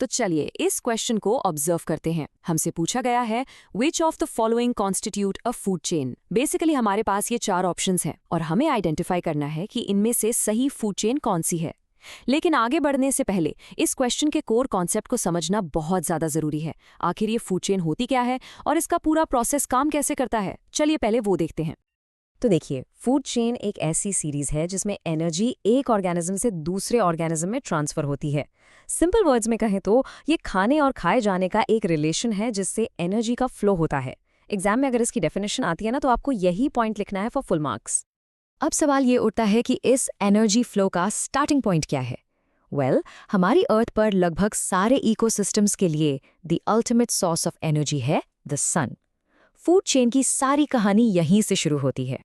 तो चलिए इस क्वेश्चन को ऑब्जर्व करते हैं। हमसे पूछा गया है which of the following constitute a food chain. Basically हमारे पास ये 4 ऑप्शंस हैं और हमें आइडेंटिफाई करना है कि इनमें से सही फूड चेन कौन सी है। लेकिन आगे बढ़ने से पहले इस क्वेश्चन के कोर कॉन्सेप्ट को समझना बहुत ज्यादा जरूरी है। आखिर ये फूड चेन होती क्या है और इसका पूरा प्रोसेस काम कैसे करता है, चलिए पहले वो देखते हैं। तो देखिए, फूड चेन एक ऐसी सीरीज है जिसमें एनर्जी एक ऑर्गेनिज्म से दूसरे ऑर्गेनिज्म में ट्रांसफर होती है। सिंपल वर्ड्स में कहें तो ये खाने और खाए जाने का एक रिलेशन है जिससे एनर्जी का फ्लो होता है। एग्जाम में अगर इसकी डेफिनेशन आती है ना, तो आपको यही पॉइंट लिखना है फॉर फुल मार्क्स। अब सवाल ये उठता है कि इस एनर्जी फ्लो का स्टार्टिंग पॉइंट क्या है। हमारी अर्थ पर लगभग सारे इकोसिस्टम्स के लिए the ultimate source of energy है द सन। फूड चेन की सारी कहानी यहीं से शुरू होती है।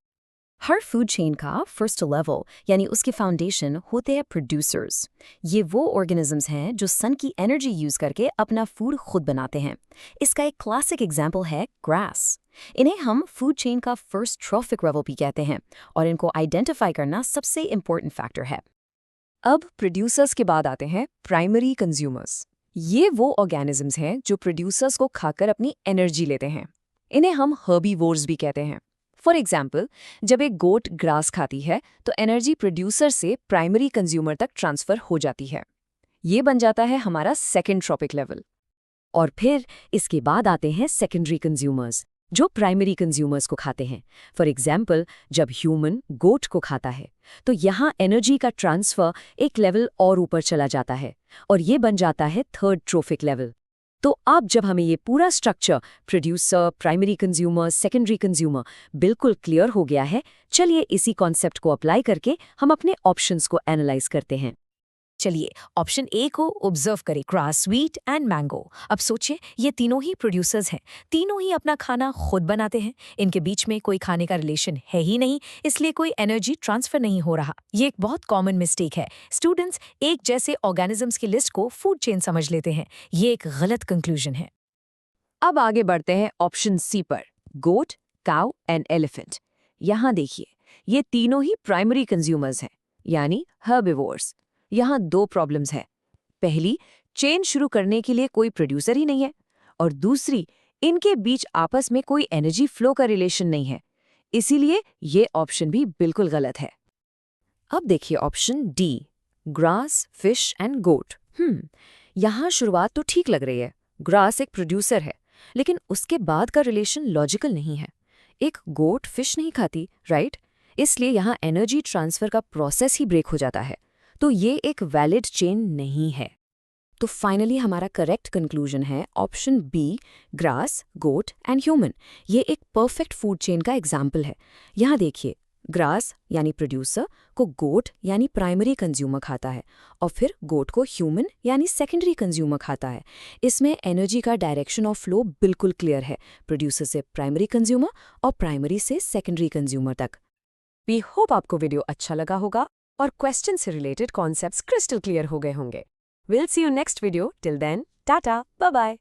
हर फूड चेन का फर्स्ट लेवल यानी उसके फाउंडेशन होते हैं प्रोड्यूसर्स। ये वो ऑर्गेनिजम्स हैं जो सन की एनर्जी यूज करके अपना फूड खुद बनाते हैं। इसका एक क्लासिक एग्जाम्पल है ग्रास। इन्हें हम फूड चेन का फर्स्ट ट्रॉफिक लेवल भी कहते हैं और इनको आइडेंटिफाई करना सबसे इंपॉर्टेंट फैक्टर है। अब प्रोड्यूसर्स के बाद आते हैं प्राइमरी कंज्यूमर्स। ये वो ऑर्गेनिजम्स हैं जो प्रोड्यूसर्स को खाकर अपनी एनर्जी लेते हैं। इन्हें हम हर्बीवोर्स भी कहते हैं। फॉर एग्जाम्पल, जब एक गोट ग्रास खाती है तो एनर्जी प्रोड्यूसर से प्राइमरी कंज्यूमर तक ट्रांसफर हो जाती है। ये बन जाता है हमारा सेकेंड ट्रॉपिक लेवल। और फिर इसके बाद आते हैं सेकेंडरी कंज्यूमर्स जो प्राइमरी कंज्यूमर्स को खाते हैं। फॉर एग्जाम्पल, जब ह्यूमन गोट को खाता है तो यहाँ एनर्जी का ट्रांसफर एक लेवल और ऊपर चला जाता है और ये बन जाता है थर्ड ट्रॉफिक लेवल। तो अब जब हमें ये पूरा structure producer, primary consumer, secondary consumer बिल्कुल क्लियर हो गया है, चलिए इसी कॉन्सेप्ट को अप्लाई करके हम अपने ऑप्शंस को एनालाइज करते हैं। चलिए ऑप्शन ए को ऑब्जर्व करें, ग्रास, व्हीट एंड मैंगो। अब सोचिए, ये तीनों ही प्रोड्यूसर्स हैं, तीनों ही अपना खाना खुद बनाते हैं। इनके बीच में कोई खाने का रिलेशन है ही नहीं, इसलिए कोई एनर्जी ट्रांसफर नहीं हो रहा। ये एक बहुत कॉमन मिस्टेक है। स्टूडेंट्स एक जैसे ऑर्गेनिजम्स की लिस्ट को फूड चेन समझ लेते हैं। ये एक गलत कंक्लूजन है। अब आगे बढ़ते हैं ऑप्शन सी पर, गोट, काउ एंड एलिफेंट। यहाँ देखिए, ये तीनों ही प्राइमरी कंज्यूमर्स हैं, यानी हर्बिवोर्स। यहाँ 2 प्रॉब्लम्स हैं। पहली, चेन शुरू करने के लिए कोई प्रोड्यूसर ही नहीं है, और दूसरी, इनके बीच आपस में कोई एनर्जी फ्लो का रिलेशन नहीं है। इसीलिए ये ऑप्शन भी बिल्कुल गलत है। अब देखिए option D, grass, fish and goat. यहाँ शुरुआत तो ठीक लग रही है। ग्रास एक प्रोड्यूसर है, लेकिन उसके बाद का रिलेशन लॉजिकल नहीं है। एक गोट फिश नहीं खाती, राइट? इसलिए यहाँ एनर्जी ट्रांसफर का प्रोसेस ही ब्रेक हो जाता है, तो ये एक वैलिड चेन नहीं है। तो फाइनली हमारा करेक्ट कंक्लूजन है option B, grass, goat and human. ये एक परफेक्ट फूड चेन का एग्जाम्पल है। यहाँ देखिए, ग्रास यानी प्रोड्यूसर को गोट यानी प्राइमरी कंज्यूमर खाता है और फिर गोट को ह्यूमन यानी सेकेंडरी कंज्यूमर खाता है। इसमें एनर्जी का डायरेक्शन ऑफ फ्लो बिल्कुल क्लियर है, प्रोड्यूसर से प्राइमरी कंज्यूमर और प्राइमरी से सेकेंडरी कंज्यूमर तक। वी होप आपको वीडियो अच्छा लगा होगा और क्वेश्चन से रिलेटेड कॉन्सेप्ट्स क्रिस्टल क्लियर हो गए होंगे। Will see you next video. Till then, tata, bye bye.